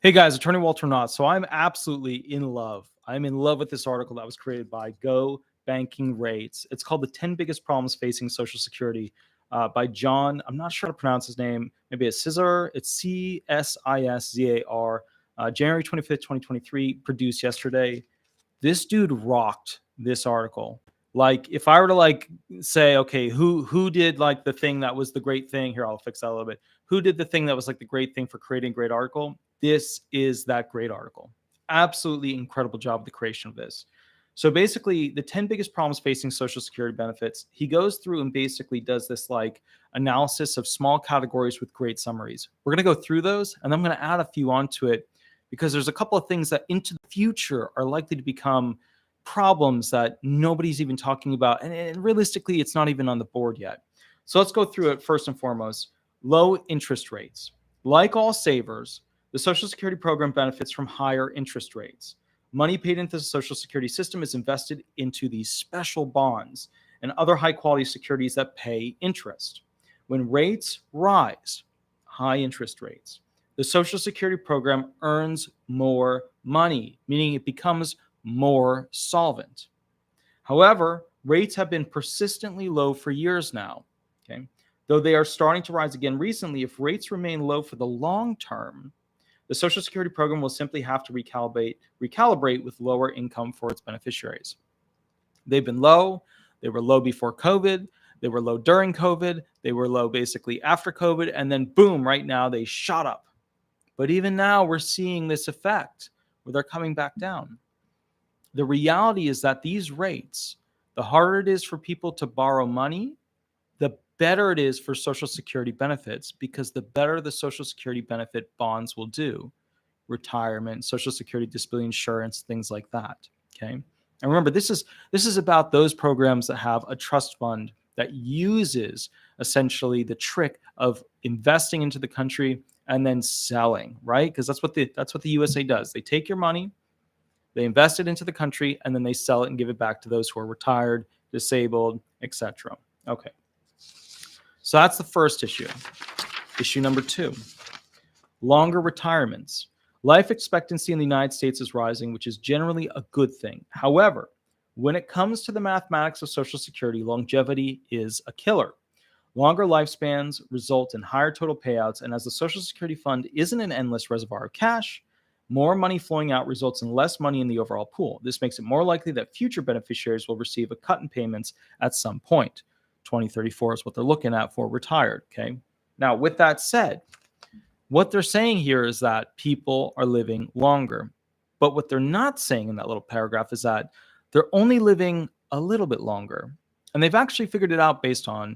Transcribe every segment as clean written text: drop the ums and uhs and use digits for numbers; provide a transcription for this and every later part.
Hey guys, Attorney Walter Hnot. So I'm absolutely in love. I'm in love with this article that was created by Go Banking Rates. It's called The 10 Biggest Problems Facing Social Security by John. I'm not sure how to pronounce his name. Maybe it's Scissor. It's Csiszar. January 25th, 2023, produced yesterday. This dude rocked this article. Like, if I were to say, okay, who did like the thing that was the great thing here, I'll fix that a little bit. Who did the thing that was like the great thing for creating a great article? This is that great article. Absolutely incredible job of the creation of this. So basically, the 10 biggest problems facing Social Security benefits, he goes through and basically does this like analysis of small categories with great summaries. We're going to go through those, and I'm going to add a few onto it because there's a couple of things that into the future are likely to become problems that nobody's even talking about. And realistically, it's not even on the board yet. So let's go through it first and foremost. Low interest rates. Like all savers, the Social Security program benefits from higher interest rates. Money paid into the Social Security system is invested into these special bonds and other high quality securities that pay interest. When rates rise, high interest rates, the Social Security program earns more money, meaning it becomes more solvent. However, rates have been persistently low for years now. Okay, though they are starting to rise again recently, if rates remain low for the long term, the Social Security program will simply have to recalibrate with lower income for its beneficiaries. They've been low. They were low before COVID. They were low during COVID. They were low basically after COVID. And then boom, right now they shot up. But even now we're seeing this effect where they're coming back down. The reality is that these rates, the harder it is for people to borrow money, the better it is for Social Security benefits, because the better the Social Security benefit bonds will do. Retirement, Social Security disability insurance, things like that. Okay. And remember, this is about those programs that have a trust fund that uses essentially the trick of investing into the country and then selling, right? Because that's what the USA does. They take your money, they invest it into the country, and then they sell it and give it back to those who are retired, disabled, etc. Okay. So that's the first issue. Issue number 2, longer retirements. Life expectancy in the United States is rising, which is generally a good thing. However, when it comes to the mathematics of Social Security, longevity is a killer. Longer lifespans result in higher total payouts, and as the Social Security fund isn't an endless reservoir of cash, more money flowing out results in less money in the overall pool. This makes it more likely that future beneficiaries will receive a cut in payments at some point. 2034 is what they're looking at for retired. Okay. Now, with that said, what they're saying here is that people are living longer. But what they're not saying in that little paragraph is that they're only living a little bit longer. And they've actually figured it out based on,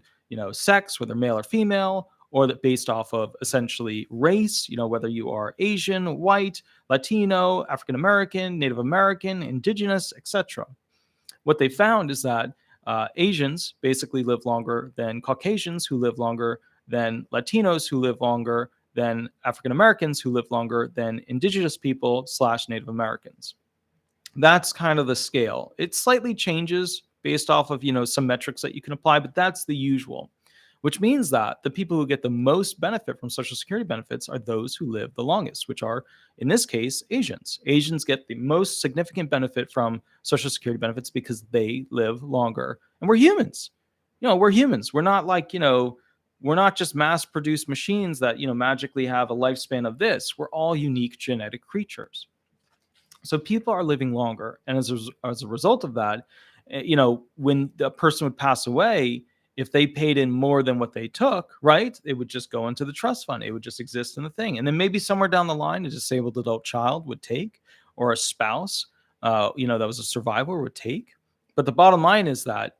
sex, whether male or female, or that based off of essentially race, whether you are Asian, white, Latino, African American, Native American, indigenous, etc. What they found is that Asians basically live longer than Caucasians, who live longer than Latinos, who live longer than African Americans, who live longer than indigenous people / Native Americans. That's kind of the scale. It slightly changes based off of, some metrics that you can apply, but that's the usual, which means that the people who get the most benefit from Social Security benefits are those who live the longest, which are, in this case, Asians. Asians get the most significant benefit from Social Security benefits because they live longer. And we're humans. We're humans. We're not like, we're not just mass-produced machines that, magically have a lifespan of this. We're all unique genetic creatures. So people are living longer. And as a result of that, when the person would pass away, if they paid in more than what they took, right, it would just go into the trust fund. It would just exist in the thing. And then maybe somewhere down the line, a disabled adult child would take, or a spouse, that was a survivor would take. But the bottom line is that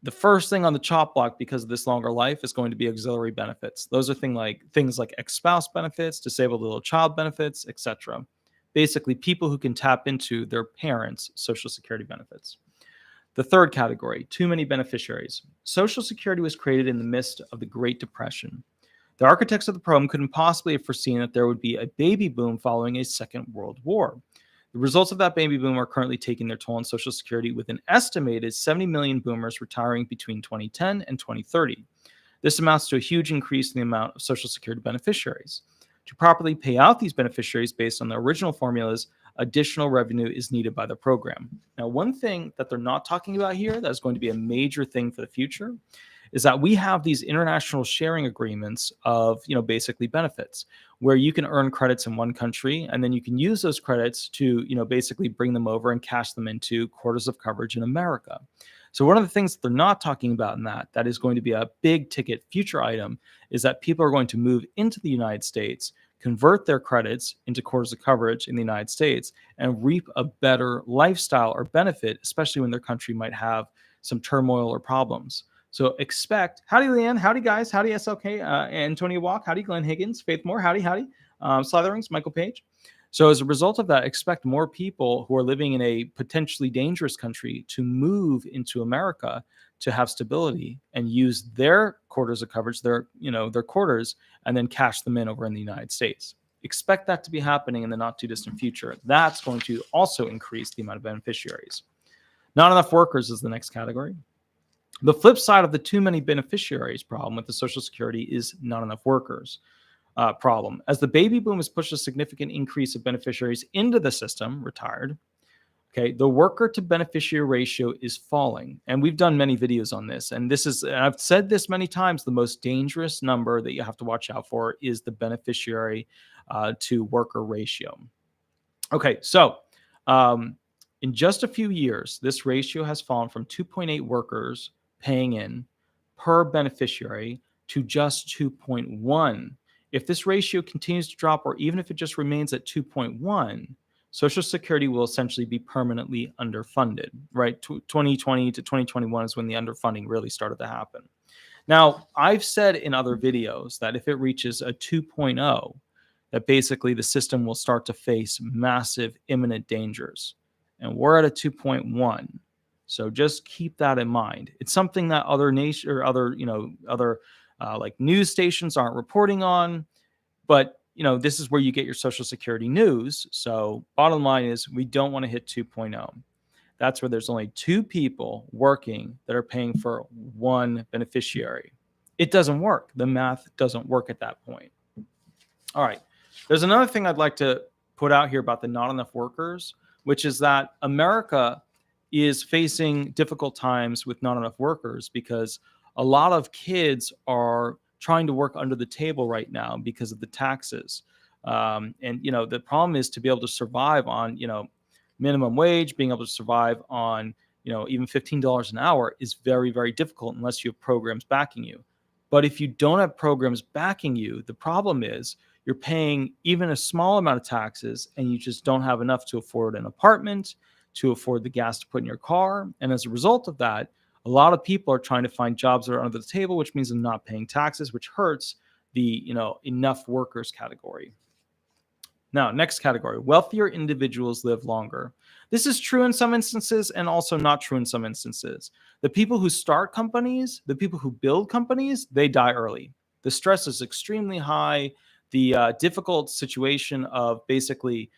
the first thing on the chop block because of this longer life is going to be auxiliary benefits. Those are things like ex-spouse benefits, disabled little child benefits, etc. Basically, people who can tap into their parents' Social Security benefits. The third category, too many beneficiaries. Social Security was created in the midst of the Great Depression. The architects of the program couldn't possibly have foreseen that there would be a baby boom following a Second World War. The results of that baby boom are currently taking their toll on Social Security, with an estimated 70 million boomers retiring between 2010 and 2030. This amounts to a huge increase in the amount of Social Security beneficiaries. To properly pay out these beneficiaries based on the original formulas, additional revenue is needed by the program. Now, one thing that they're not talking about here that is going to be a major thing for the future is that we have these international sharing agreements of, basically benefits where you can earn credits in one country and then you can use those credits to, basically bring them over and cash them into quarters of coverage in America. So one of the things that they're not talking about in that is going to be a big ticket future item is that people are going to move into the United States, convert their credits into quarters of coverage in the United States, and reap a better lifestyle or benefit, especially when their country might have some turmoil or problems. So expect, howdy Leanne, howdy guys, howdy SLK, Antonio Walk, howdy Glenn Higgins, Faith Moore, howdy, Slatherings, Michael Page. So as a result of that, expect more people who are living in a potentially dangerous country to move into America to have stability and use their quarters of coverage, their quarters, and then cash them in over in the United States. Expect that to be happening in the not too distant future. That's going to also increase the amount of beneficiaries. Not enough workers is the next category. The flip side of the too many beneficiaries problem with the Social Security is not enough workers problem. As the baby boom has pushed a significant increase of beneficiaries into the system, retired, okay, the worker to beneficiary ratio is falling. And we've done many videos on this. And I've said this many times, the most dangerous number that you have to watch out for is the beneficiary to worker ratio. Okay, so in just a few years, this ratio has fallen from 2.8 workers paying in per beneficiary to just 2.1. If this ratio continues to drop, or even if it just remains at 2.1, Social Security will essentially be permanently underfunded, right? 2020 to 2021 is when the underfunding really started to happen. Now, I've said in other videos that if it reaches a 2.0, that basically the system will start to face massive imminent dangers. And we're at a 2.1. So just keep that in mind. It's something that other like news stations aren't reporting on, but this is where you get your Social Security news. So bottom line is we don't want to hit 2.0. That's where there's only 2 people working that are paying for 1 beneficiary. It doesn't work. The math doesn't work at that point. All right. There's another thing I'd like to put out here about the not enough workers, which is that America is facing difficult times with not enough workers because a lot of kids are trying to work under the table right now because of the taxes. And the problem is to be able to survive on, minimum wage, being able to survive on, even $15 an hour is very, very difficult unless you have programs backing you. But if you don't have programs backing you, the problem is you're paying even a small amount of taxes and you just don't have enough to afford an apartment, to afford the gas to put in your car. And as a result of that, a lot of people are trying to find jobs that are under the table, which means they're not paying taxes, which hurts the enough workers category. Now, next category, wealthier individuals live longer. This is true in some instances and also not true in some instances. The people who start companies, the people who build companies, they die early. The stress is extremely high. The difficult situation of basically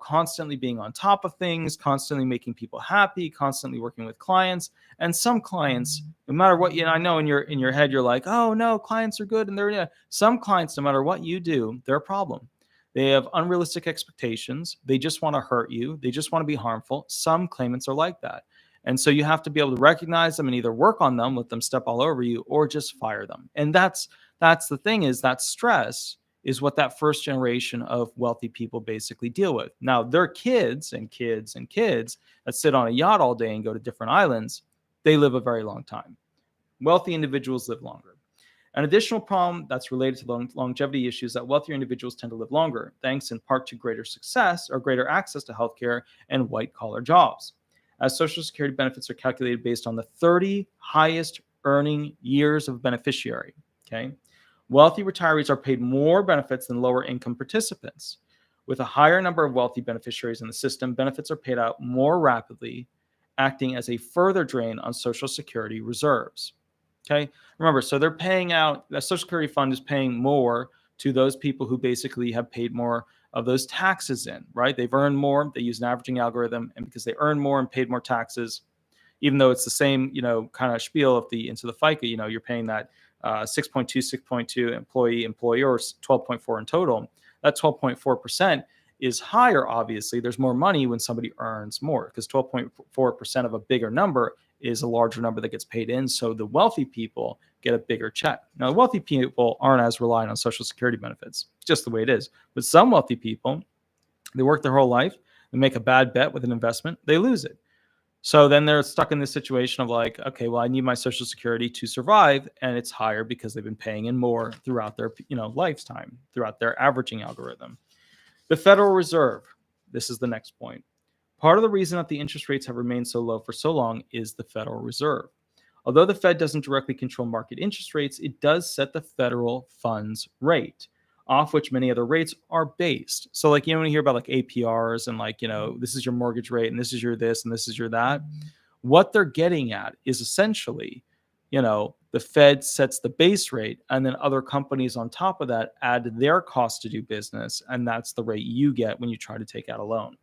constantly being on top of things, constantly making people happy, constantly working with clients. And some clients, no matter what, I know in your head, you're like, oh no, clients are good. And some clients, no matter what you do, they're a problem. They have unrealistic expectations. They just want to hurt you. They just want to be harmful. Some claimants are like that. And so you have to be able to recognize them and either work on them, let them step all over you, or just fire them. And that's the thing, is that stress is what that first generation of wealthy people basically deal with. Now, their kids and kids and kids that sit on a yacht all day and go to different islands, they live a very long time. Wealthy individuals live longer. An additional problem that's related to longevity issues is that wealthier individuals tend to live longer, thanks in part to greater success or greater access to healthcare and white-collar jobs. As Social Security benefits are calculated based on the 30 highest earning years of beneficiary, okay? Wealthy retirees are paid more benefits than lower income participants. With a higher number of wealthy beneficiaries in the system, benefits are paid out more rapidly, acting as a further drain on Social Security reserves. Okay, remember, so they're paying out, the Social Security fund is paying more to those people who basically have paid more of those taxes in, right? They've earned more, they use an averaging algorithm, and because they earn more and paid more taxes, even though it's the same, kind of spiel of into the FICA, you're paying that 6.2, employee, employer, 12.4 in total. That 12.4% is higher, obviously. There's more money when somebody earns more, because 12.4% of a bigger number is a larger number that gets paid in. So the wealthy people get a bigger check. Now, the wealthy people aren't as reliant on Social Security benefits. It's just the way it is. But some wealthy people, they work their whole life, they make a bad bet with an investment, they lose it. So then they're stuck in this situation of like, okay, well, I need my Social Security to survive, and it's higher because they've been paying in more throughout their, lifetime, throughout their averaging algorithm. The Federal Reserve, this is the next point. Part of the reason that the interest rates have remained so low for so long is the Federal Reserve. Although the Fed doesn't directly control market interest rates, it does set the federal funds rate, off which many other rates are based. So like, when you hear about like APRs and like, this is your mortgage rate and this is your this and this is your that, what they're getting at is essentially, the Fed sets the base rate, and then other companies on top of that add their cost to do business. And that's the rate you get when you try to take out a loan.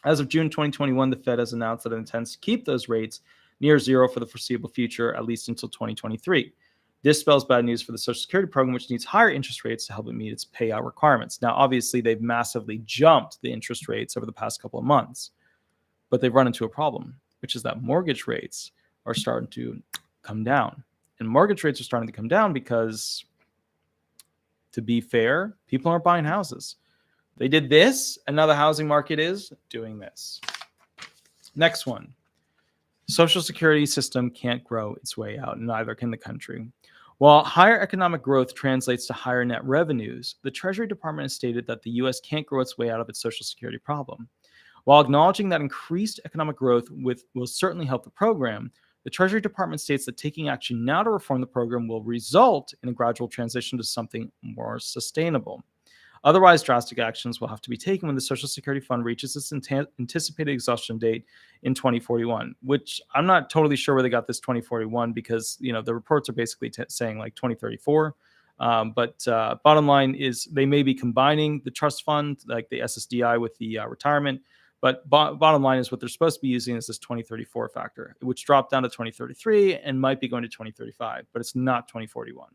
As of June 2021, the Fed has announced that it intends to keep those rates near zero for the foreseeable future, at least until 2023. This spells bad news for the Social Security program, which needs higher interest rates to help it meet its payout requirements. Now, obviously, they've massively jumped the interest rates over the past couple of months, but they've run into a problem, which is that mortgage rates are starting to come down. And mortgage rates are starting to come down because, to be fair, people aren't buying houses. They did this, and now the housing market is doing this. Next one. Social Security system can't grow its way out, and neither can the country. While higher economic growth translates to higher net revenues, the Treasury Department has stated that the U.S. can't grow its way out of its Social Security problem. While acknowledging that increased economic growth will certainly help the program, the Treasury Department states that taking action now to reform the program will result in a gradual transition to something more sustainable. Otherwise, drastic actions will have to be taken when the Social Security Fund reaches its anticipated exhaustion date in 2041, which I'm not totally sure where they got this 2041, because the reports are basically saying like 2034. But bottom line is they may be combining the trust fund, like the SSDI, with the retirement. But bottom line is what they're supposed to be using is this 2034 factor, which dropped down to 2033 and might be going to 2035, but it's not 2041.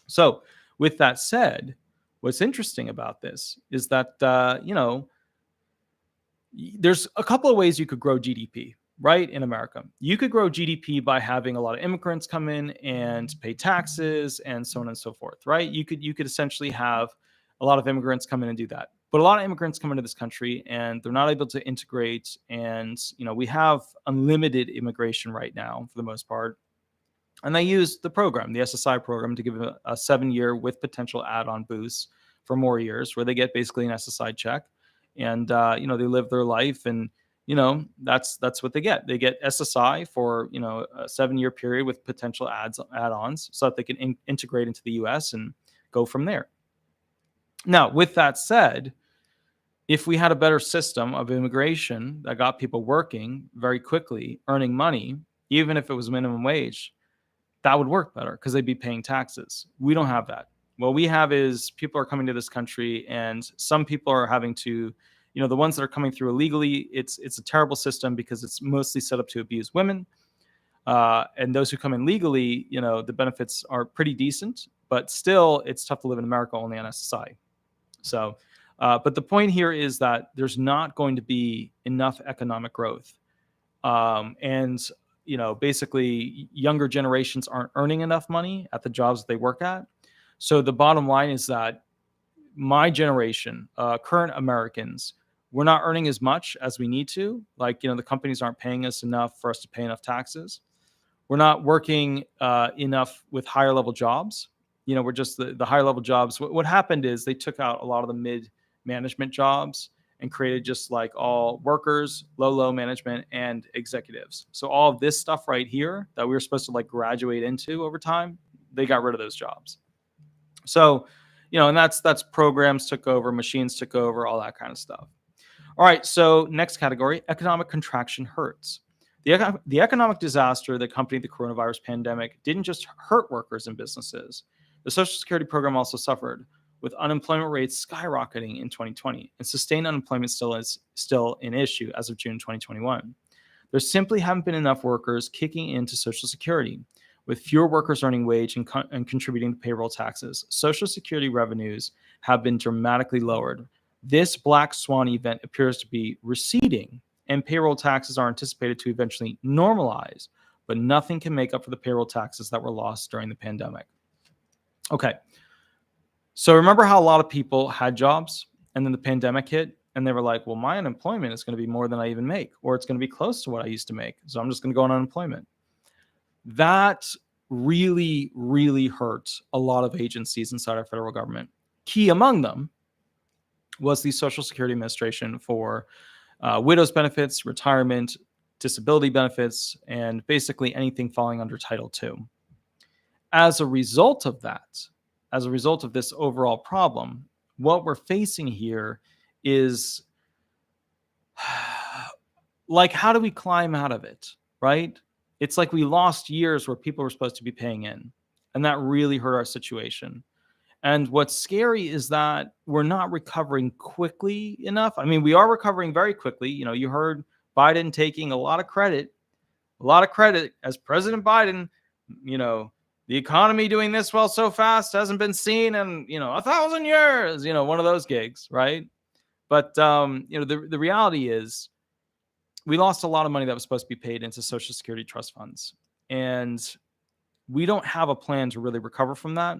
So with that said, what's interesting about this is that, there's a couple of ways you could grow GDP, right, in America. You could grow GDP by having a lot of immigrants come in and pay taxes and so on and so forth, right? You could essentially have a lot of immigrants come in and do that. But a lot of immigrants come into this country and they're not able to integrate. And, we have unlimited immigration right now for the most part. And they use the program, the SSI program, to give a 7-year with potential add-on boosts for more years, where they get basically an SSI check, and they live their life, and that's what they get. They get SSI for a 7-year period with potential add-ons, so that they can integrate into the U.S. and go from there. Now, with that said, if we had a better system of immigration that got people working very quickly, earning money, even if it was minimum wage, that would work better because they'd be paying taxes. We don't have that. What we have is people are coming to this country, and some people are having to, the ones that are coming through illegally, it's a terrible system because it's mostly set up to abuse women. And those who come in legally, the benefits are pretty decent, but still it's tough to live in America only on SSI. So, but the point here is that there's not going to be enough economic growth. Basically younger generations aren't earning enough money at the jobs that they work at. So the bottom line is that my generation, current Americans, we're not earning as much as we need to. Like, the companies aren't paying us enough for us to pay enough taxes. We're not working enough with higher level jobs. We're just the higher level jobs. What happened is they took out a lot of the mid management jobs and created just like all workers, low management, and executives. So all of this stuff right here that we were supposed to like graduate into over time, they got rid of those jobs. So, and that's programs took over, machines took over, all that kind of stuff. All right, so next category, economic contraction hurts. The economic disaster that accompanied the coronavirus pandemic didn't just hurt workers and businesses. The Social Security program also suffered, with unemployment rates skyrocketing in 2020, and sustained unemployment still an issue as of June 2021. There simply haven't been enough workers kicking into Social Security. With fewer workers earning wage and contributing to payroll taxes, Social Security revenues have been dramatically lowered. This black swan event appears to be receding, and payroll taxes are anticipated to eventually normalize, but nothing can make up for the payroll taxes that were lost during the pandemic. Okay, so remember how a lot of people had jobs and then the pandemic hit and they were like, well, my unemployment is going to be more than I even make, or it's going to be close to what I used to make, so I'm just going to go on unemployment. That really, really hurts a lot of agencies inside our federal government. Key among them was the Social Security Administration for widows benefits, retirement, disability benefits, and basically anything falling under Title II. As a result of that, as a result of this overall problem, what we're facing here is like, how do we climb out of it, right? It's like we lost years where people were supposed to be paying in, and that really hurt our situation. And what's scary is that we're not recovering quickly enough. I mean, we are recovering very quickly. You know, you heard Biden taking a lot of credit as President Biden. You know, the economy doing this well so fast hasn't been seen in, 1,000 years, one of those gigs, right? But, the reality is we lost a lot of money that was supposed to be paid into Social Security trust funds. And we don't have a plan to really recover from that.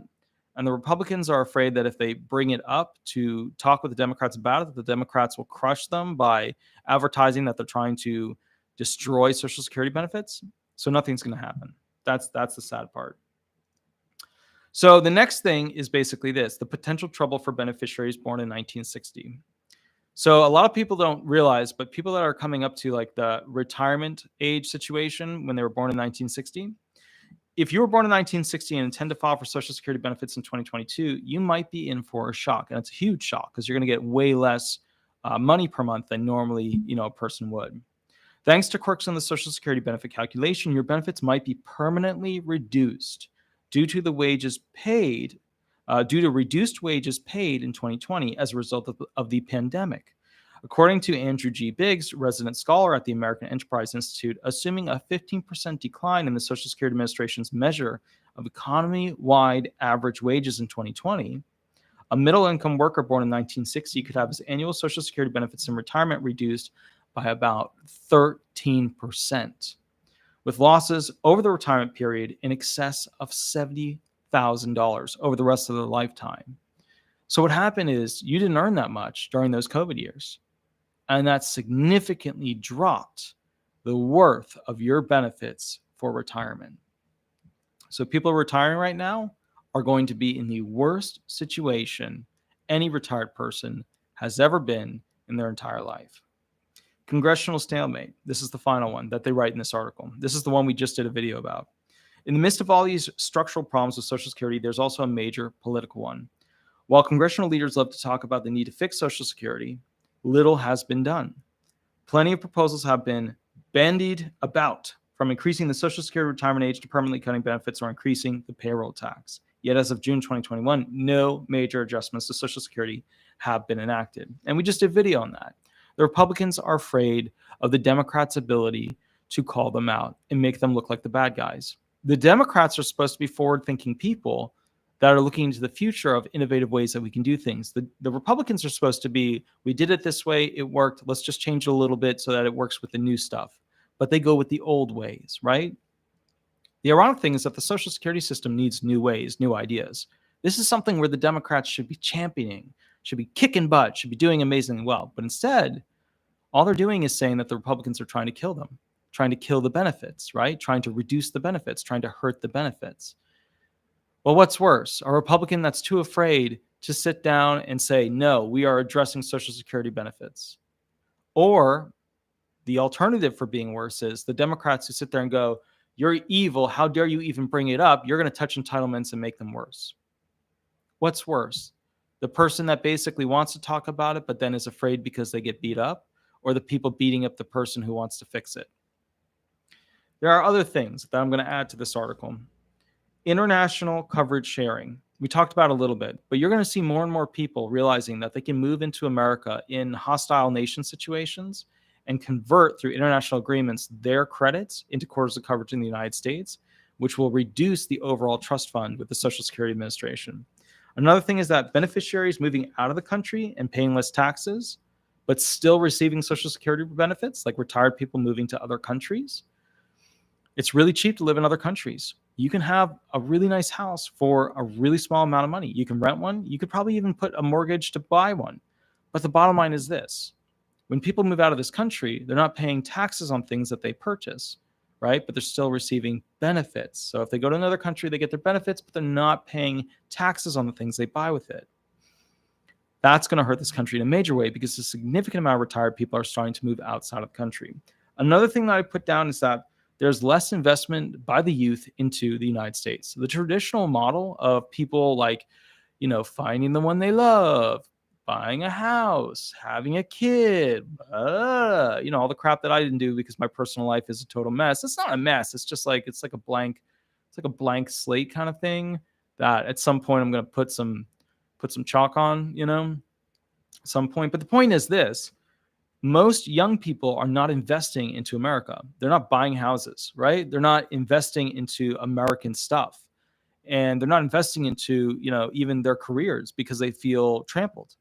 And the Republicans are afraid that if they bring it up to talk with the Democrats about it, that the Democrats will crush them by advertising that they're trying to destroy Social Security benefits. So nothing's going to happen. That's the sad part. So the next thing is basically this: the potential trouble for beneficiaries born in 1960. So a lot of people don't realize, but people that are coming up to like the retirement age situation when they were born in 1960, if you were born in 1960 and intend to file for Social Security benefits in 2022, you might be in for a shock. And it's a huge shock because you're going to get way less money per month than normally, a person would. Thanks to quirks in the Social Security benefit calculation, your benefits might be permanently reduced due to reduced wages paid in 2020 as a result of the pandemic. According to Andrew G. Biggs, resident scholar at the American Enterprise Institute, assuming a 15% decline in the Social Security Administration's measure of economy-wide average wages in 2020, a middle-income worker born in 1960 could have his annual Social Security benefits in retirement reduced by about 13%, with losses over the retirement period in excess of $70,000 over the rest of their lifetime. So what happened is you didn't earn that much during those COVID years. And that significantly dropped the worth of your benefits for retirement. So people retiring right now are going to be in the worst situation any retired person has ever been in their entire life. Congressional stalemate. This is the final one that they write in this article. This is the one we just did a video about. In the midst of all these structural problems with Social Security, there's also a major political one. While congressional leaders love to talk about the need to fix Social Security, little has been done. Plenty of proposals have been bandied about, from increasing the Social Security retirement age to permanently cutting benefits or increasing the payroll tax. Yet as of June 2021, no major adjustments to Social Security have been enacted. And we just did a video on that. The Republicans are afraid of the Democrats' ability to call them out and make them look like the bad guys. The Democrats are supposed to be forward-thinking people that are looking into the future of innovative ways that we can do things. The Republicans are supposed to be, we did it this way, it worked, let's just change it a little bit so that it works with the new stuff. But they go with the old ways, right? The ironic thing is that the Social Security system needs new ways, new ideas. This is something where the Democrats should be championing, should be kicking butt, should be doing amazingly well. But instead, all they're doing is saying that the Republicans are trying to kill them, trying to kill the benefits, right? Trying to reduce the benefits, trying to hurt the benefits. Well, what's worse? A Republican that's too afraid to sit down and say, no, we are addressing Social Security benefits. Or the alternative for being worse is the Democrats who sit there and go, you're evil, how dare you even bring it up? You're going to touch entitlements and make them worse. What's worse? The person that basically wants to talk about it but then is afraid because they get beat up, or the people beating up the person who wants to fix it? There are other things that I'm going to add to this article. International coverage sharing. We talked about a little bit, but you're going to see more and more people realizing that they can move into America in hostile nation situations and convert through international agreements their credits into quarters of coverage in the United States, which will reduce the overall trust fund with the Social Security Administration. Another thing is that beneficiaries moving out of the country and paying less taxes, but still receiving Social Security benefits, like retired people moving to other countries. It's really cheap to live in other countries. You can have a really nice house for a really small amount of money. You can rent one. You could probably even put a mortgage to buy one. But the bottom line is this. When people move out of this country, they're not paying taxes on things that they purchase, right? But they're still receiving benefits. So if they go to another country, they get their benefits, but they're not paying taxes on the things they buy with it. That's going to hurt this country in a major way because a significant amount of retired people are starting to move outside of the country. Another thing that I put down is that there's less investment by the youth into the United States. The traditional model of people like, finding the one they love, buying a house, having a kid, all the crap that I didn't do because my personal life is a total mess. It's not a mess. It's just like, it's like a blank slate kind of thing that at some point I'm going to put some chalk on, some point. But the point is this. Most young people are not investing into America. They're not buying houses, right? They're not investing into American stuff. And they're not investing into, even their careers because they feel trampled.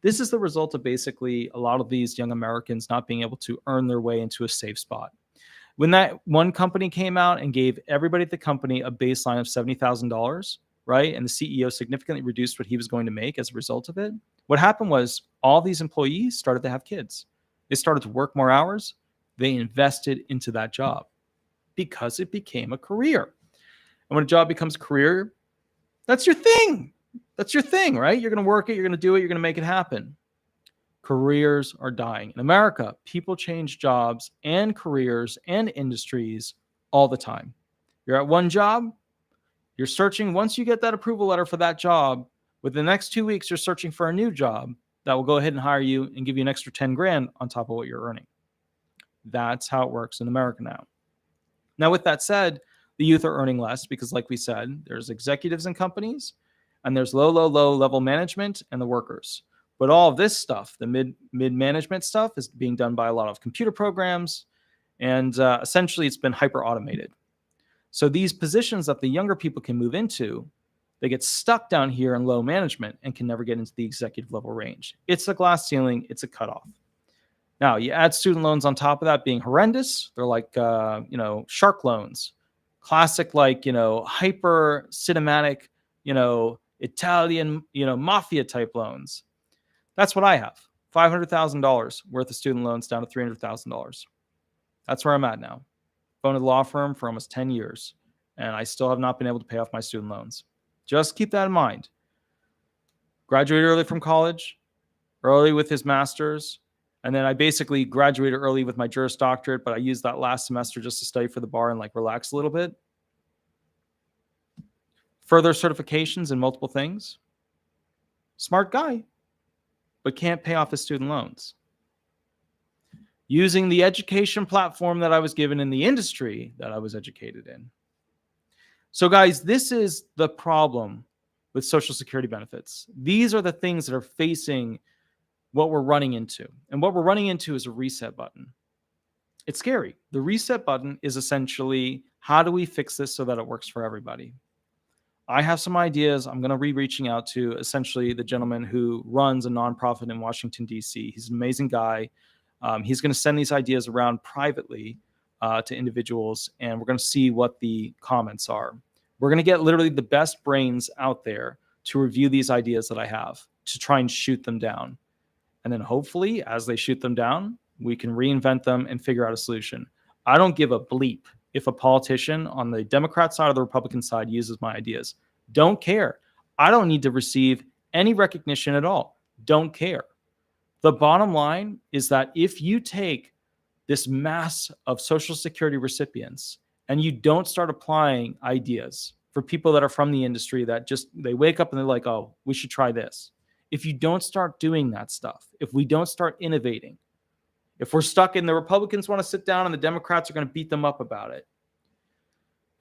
This is the result of basically a lot of these young Americans not being able to earn their way into a safe spot. When that one company came out and gave everybody at the company a baseline of $70,000, right? And the CEO significantly reduced what he was going to make as a result of it. What happened was all these employees started to have kids. They started to work more hours. They invested into that job because it became a career. And when a job becomes a career, that's your thing. That's your thing, right? You're going to work it. You're going to do it. You're going to make it happen. Careers are dying. In America, people change jobs and careers and industries all the time. You're at one job. You're searching. Once you get that approval letter for that job, within the next 2 weeks, you're searching for a new job that will go ahead and hire you and give you an extra 10 grand on top of what you're earning. That's how it works in America now. Now, with that said, the youth are earning less because, like we said, there's executives in companies and there's low level management and the workers. But all of this stuff, the mid management stuff, is being done by a lot of computer programs. And essentially, it's been hyper automated. So these positions that the younger people can move into, they get stuck down here in low management and can never get into the executive level range. It's a glass ceiling. It's a cutoff. Now, you add student loans on top of that being horrendous. They're like, shark loans. Classic, hyper cinematic, Italian, mafia type loans. That's what I have. $500,000 worth of student loans down to $300,000. That's where I'm at now. I've owned a law firm for almost 10 years, and I still have not been able to pay off my student loans. Just keep that in mind. Graduated early from college, early with his master's, and then I basically graduated early with my Juris Doctorate, but I used that last semester just to study for the bar and relax a little bit. Further certifications in multiple things. Smart guy, but can't pay off his student loans. Using the education platform that I was given in the industry that I was educated in. So guys, this is the problem with Social Security benefits. These are the things that are facing what we're running into. And what we're running into is a reset button. It's scary. The reset button is essentially, how do we fix this so that it works for everybody? I have some ideas. I'm going to be reaching out to essentially the gentleman who runs a nonprofit in Washington, D.C. He's an amazing guy. He's going to send these ideas around privately to individuals, and we're going to see what the comments are. We're going to get literally the best brains out there to review these ideas that I have, to try and shoot them down. And then hopefully, as they shoot them down, we can reinvent them and figure out a solution. I don't give a bleep if a politician on the Democrat side or the Republican side uses my ideas. Don't care. I don't need to receive any recognition at all. Don't care. The bottom line is that if you take this mass of Social Security recipients and you don't start applying ideas for people that are from the industry that just, they wake up and they're like, oh, we should try this. If you don't start doing that stuff, if we don't start innovating, if we're stuck in the Republicans want to sit down and the Democrats are going to beat them up about it,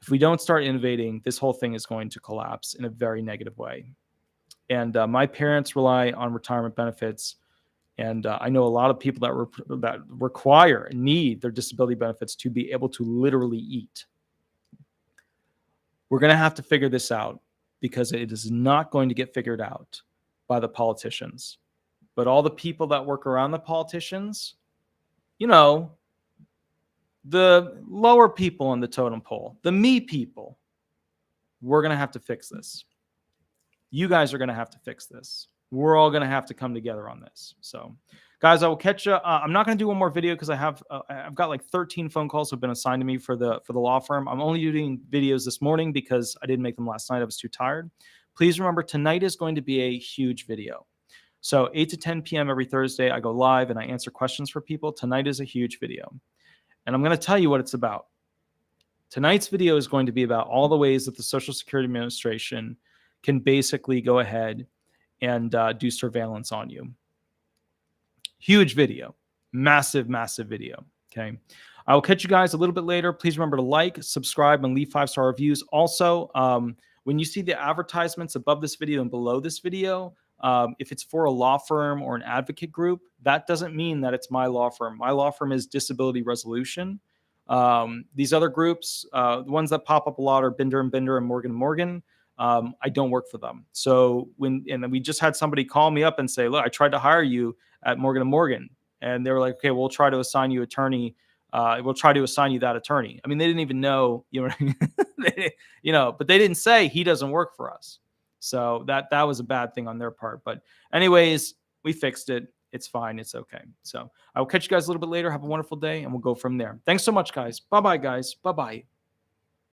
if we don't start innovating, this whole thing is going to collapse in a very negative way. And my parents rely on retirement benefits. And I know a lot of people that require and need their disability benefits to be able to literally eat. We're going to have to figure this out because it is not going to get figured out by the politicians. But all the people that work around the politicians, you know, the lower people on the totem pole, the me people, we're going to have to fix this. You guys are going to have to fix this. We're all going to have to come together on this. So, guys, I will catch you. I'm not going to do one more video because I've got like 13 phone calls have been assigned to me for the law firm. I'm only doing videos this morning because I didn't make them last night. I was too tired. Please remember, tonight is going to be a huge video. So 8 to 10 p.m. every Thursday, I go live and I answer questions for people. Tonight is a huge video. And I'm going to tell you what it's about. Tonight's video is going to be about all the ways that the Social Security Administration can basically go ahead and do surveillance on you. Huge video. Massive, massive video. Okay. I will catch you guys a little bit later. Please remember to like, subscribe, and leave 5-star reviews. Also, when you see the advertisements above this video and below this video, if it's for a law firm or an advocate group, that doesn't mean that it's my law firm. My law firm is Disability Resolution. These other groups, the ones that pop up a lot are Binder and Binder and Morgan & Morgan. I don't work for them. So and we just had somebody call me up and say, look, I tried to hire you at Morgan & Morgan. And they were like, okay, we'll try to assign you attorney. We'll try to assign you that attorney. I mean, they didn't even know, but they didn't say he doesn't work for us. So that was a bad thing on their part. But anyways, we fixed it. It's fine. It's okay. So I will catch you guys a little bit later. Have a wonderful day and we'll go from there. Thanks so much, guys. Bye-bye, guys. Bye-bye.